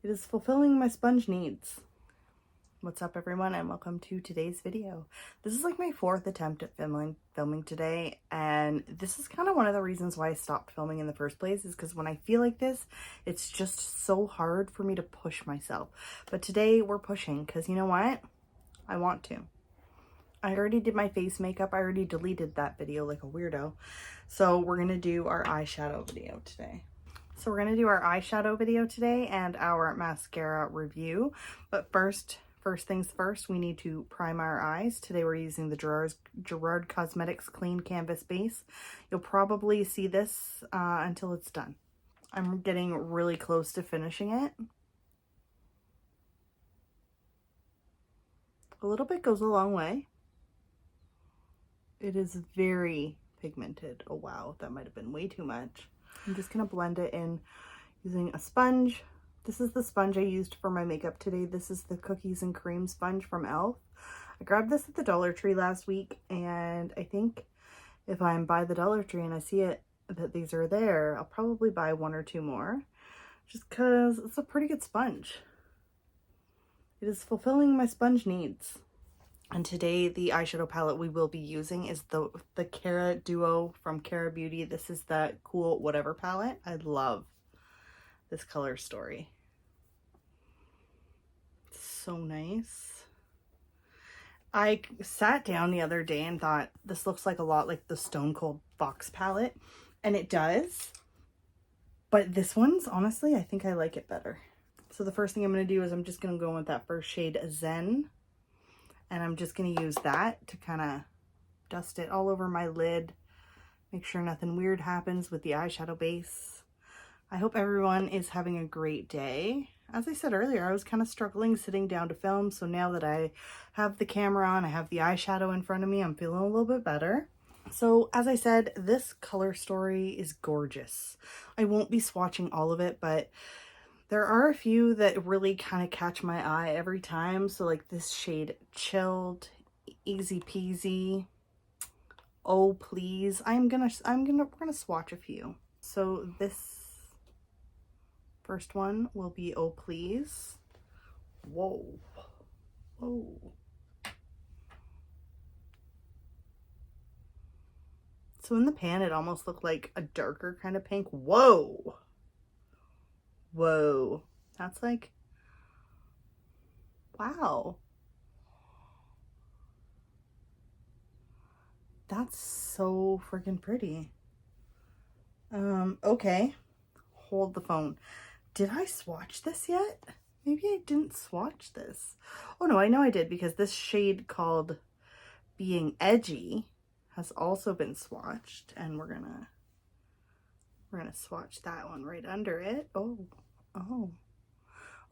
It is fulfilling my sponge needs. What's up, everyone, and welcome to today's video. This is like my fourth attempt at filming today, and this is kind of one of the reasons why I stopped filming in the first place, is because when I feel like this, it's just so hard for me to push myself. But today we're pushing because you know what? I want to. I already did my face makeup. I already deleted that video like a weirdo. So we're going to do our eyeshadow video today. So we're going to do our eyeshadow video today and our mascara review. But first things first, we need to prime our eyes. Today we're using the Gerard Cosmetics Clean Canvas Base. You'll probably see this until it's done. I'm getting really close to finishing it. A little bit goes a long way. It is very pigmented. Oh wow, that might have been way too much. I'm just going to blend it in using a sponge. This is the sponge I used for my makeup today. This is the Cookies and Cream sponge from e.l.f. I grabbed this at the Dollar Tree last week, and I think if I'm by the Dollar Tree and I see it that these are there, I'll probably buy one or two more just because it's a pretty good sponge. It is fulfilling my sponge needs. And today the eyeshadow palette we will be using is the Cara Duo from Cara Beauty. This is the Cool Whatever palette. I love this color story. It's so nice. I sat down the other day and thought this looks like a lot like the Stone Cold Fox palette, and it does. But this one's, honestly, I think I like it better. So the first thing I'm going to do is I'm just going to go with that first shade, Zen. And I'm just going to use that to kind of dust it all over my lid. Make sure nothing weird happens with the eyeshadow base. I hope everyone is having a great day. As I said earlier, I was kind of struggling sitting down to film. So now that I have the camera on, I have the eyeshadow in front of me, I'm feeling a little bit better. So as I said, this color story is gorgeous. I won't be swatching all of it, but there are a few that really kind of catch my eye every time. So like this shade, Chilled, Easy Peasy, Oh Please. We're gonna swatch a few. So this first one will be Oh Please. Whoa. Whoa. So in the pan, it almost looked like a darker kind of pink. Whoa. Whoa. That's like, wow. That's so freaking pretty. Okay. Hold the phone. Did I swatch this yet? Maybe I didn't swatch this. Oh no, I know I did, because this shade called Being Edgy has also been swatched, and we're gonna swatch that one right under it. Oh.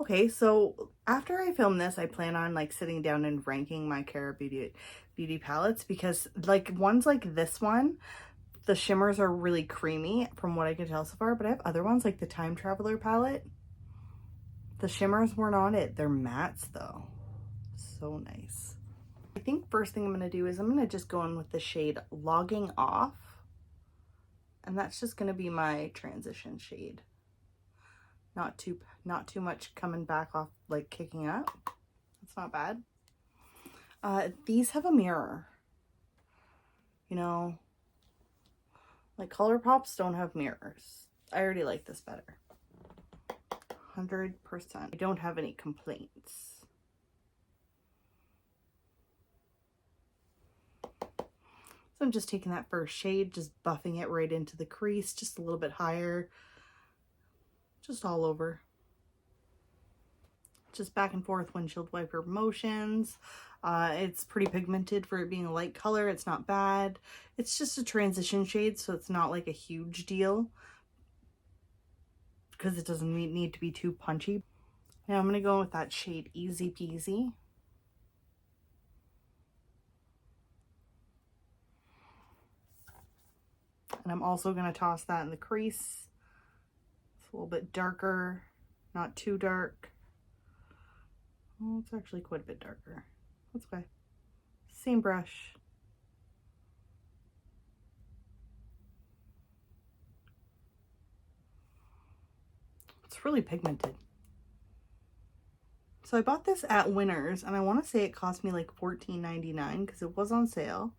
Okay, so after I film this, I plan on like sitting down and ranking my Cara Beauty palettes, because like ones like this one, the shimmers are really creamy from what I can tell so far, but I have other ones like the Time Traveler palette. The shimmers weren't on it. They're mattes though. So nice. I think first thing I'm going to do is I'm going to just go in with the shade Logging Off. And that's just going to be my transition shade. Not too much coming back off, like kicking up. That's not bad. These have a mirror. You know, like ColourPops don't have mirrors. I already like this better. 100%. I don't have any complaints. So I'm just taking that first shade, just buffing it right into the crease, just a little bit higher. Just all over. Just back and forth windshield wiper motions. It's pretty pigmented for it being a light color. It's not bad. It's just a transition shade, so it's not like a huge deal because it doesn't need to be too punchy. Now I'm going to go with that shade Easy Peasy. And I'm also going to toss that in the crease. It's a little bit darker, not too dark. Oh, it's actually quite a bit darker. That's okay. Same brush. It's really pigmented. So I bought this at Winners, and I want to say it cost me like $14.99 because it was on sale.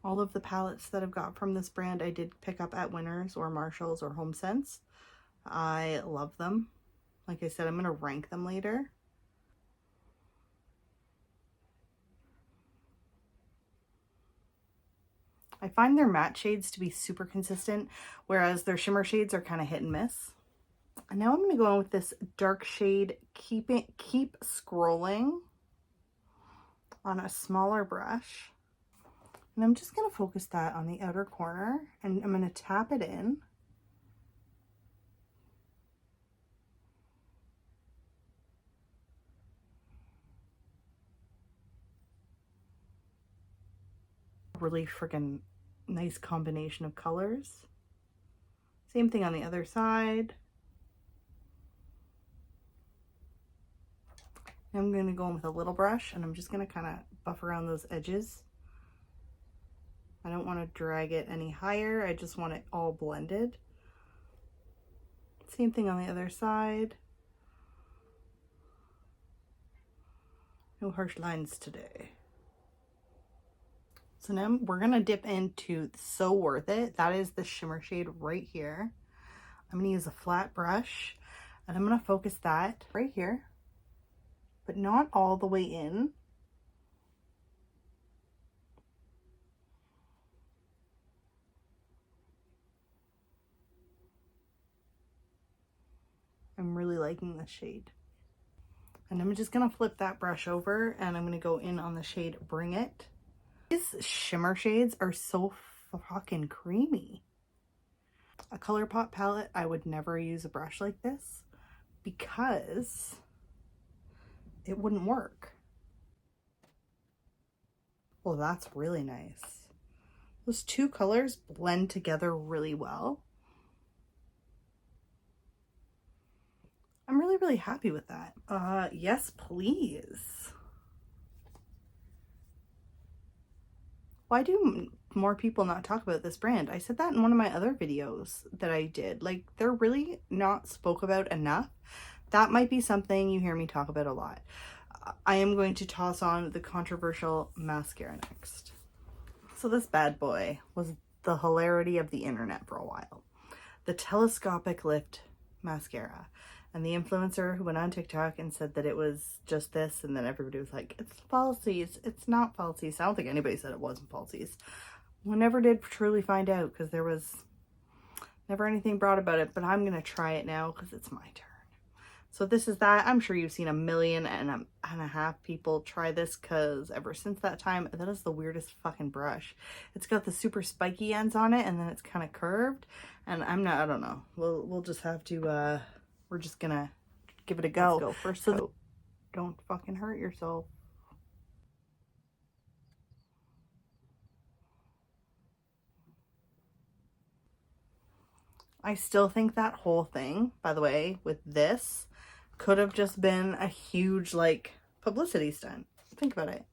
All of the palettes that I've got from this brand I did pick up at Winners or Marshalls or HomeSense. I love them. Like I said, I'm going to rank them later. I find their matte shades to be super consistent, whereas their shimmer shades are kind of hit and miss. And now I'm going to go in with this dark shade, Keep Scrolling, on a smaller brush. And I'm just going to focus that on the outer corner, and I'm going to tap it in. Really freaking nice combination of colors. Same thing on the other side. I'm going to go in with a little brush, and I'm just going to kind of buff around those edges. I don't want to drag it any higher. I just want it all blended. Same thing on the other side. No harsh lines today. So now we're going to dip into So Worth It. That is the shimmer shade right here. I'm going to use a flat brush, and I'm going to focus that right here, but not all the way in. I'm really liking this shade. And I'm just going to flip that brush over, and I'm going to go in on the shade Bring It. These shimmer shades are so fucking creamy. A ColourPop palette, I would never use a brush like this because it wouldn't work. Well, that's really nice. Those two colors blend together really well. I'm really, really happy with that. Yes, please. Why do more people not talk about this brand? I said that in one of my other videos that I did. Like, they're really not spoke about enough. That might be something you hear me talk about a lot. I am going to toss on the controversial mascara next. So this bad boy was the hilarity of the internet for a while. The Telescopic Lift Mascara. And the influencer who went on TikTok and said that it was just this, and then everybody was like, it's falsies. It's not falsies. I don't think anybody said it wasn't falsies. We never did truly find out because there was never anything brought about it, but I'm going to try it now because it's my turn. So this is that. I'm sure you've seen 1.5 million people try this because ever since that time, that is the weirdest fucking brush. It's got the super spiky ends on it, and then it's kind of curved, and I don't know. We'll just have to, we're just gonna give it a go. Let's go first. So don't fucking hurt yourself. I still think that whole thing, by the way, with this, could have just been a huge, like, publicity stunt. Think about it.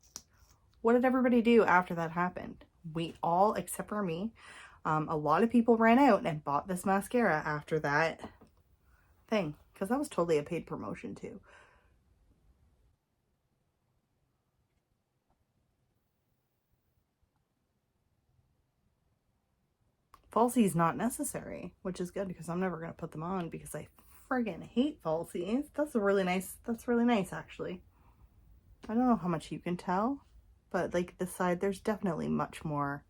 What did everybody do after that happened? We all, except for me, a lot of people ran out and bought this mascara after that thing. Because that was totally a paid promotion too. Falsies not necessary, which is good because I'm never going to put them on because I friggin' hate falsies. That's really nice actually. I don't know how much you can tell, but like this side, there's definitely much more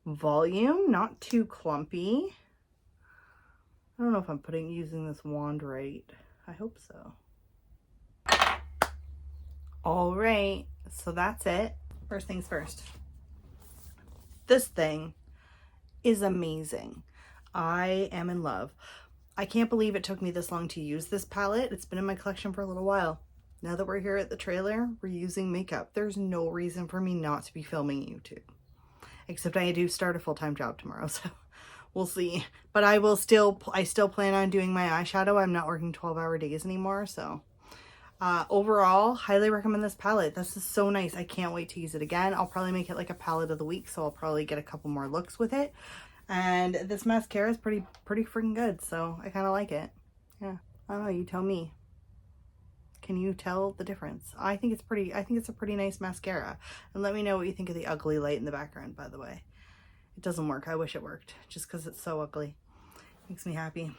volume, not too clumpy. I don't know if I'm using this wand right. I hope so. All right, so that's it. First things first. This thing is amazing. I am in love. I can't believe it took me this long to use this palette. It's been in my collection for a little while. Now that we're here at the trailer, we're using makeup. There's no reason for me not to be filming YouTube. Except I do start a full-time job tomorrow, so we'll see. But I still plan on doing my eyeshadow. I'm not working 12-hour days anymore, so overall, highly recommend this palette. This is so nice. I can't wait to use it again. I'll probably make it like a palette of the week, so I'll probably get a couple more looks with it. And this mascara is pretty freaking good, so I kind of like it. Yeah, I don't know, you tell me. Can Can you tell the difference? I think it's a pretty nice mascara. And let me know what you think of the ugly light in the background, by the way. It doesn't work. I wish it worked, just because it's so ugly. Makes me happy.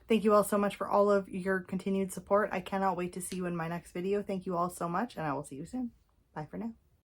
Thank you all so much for all of your continued support. I cannot wait to see you in my next video. Thank you all so much, and I will see you soon. Bye for now.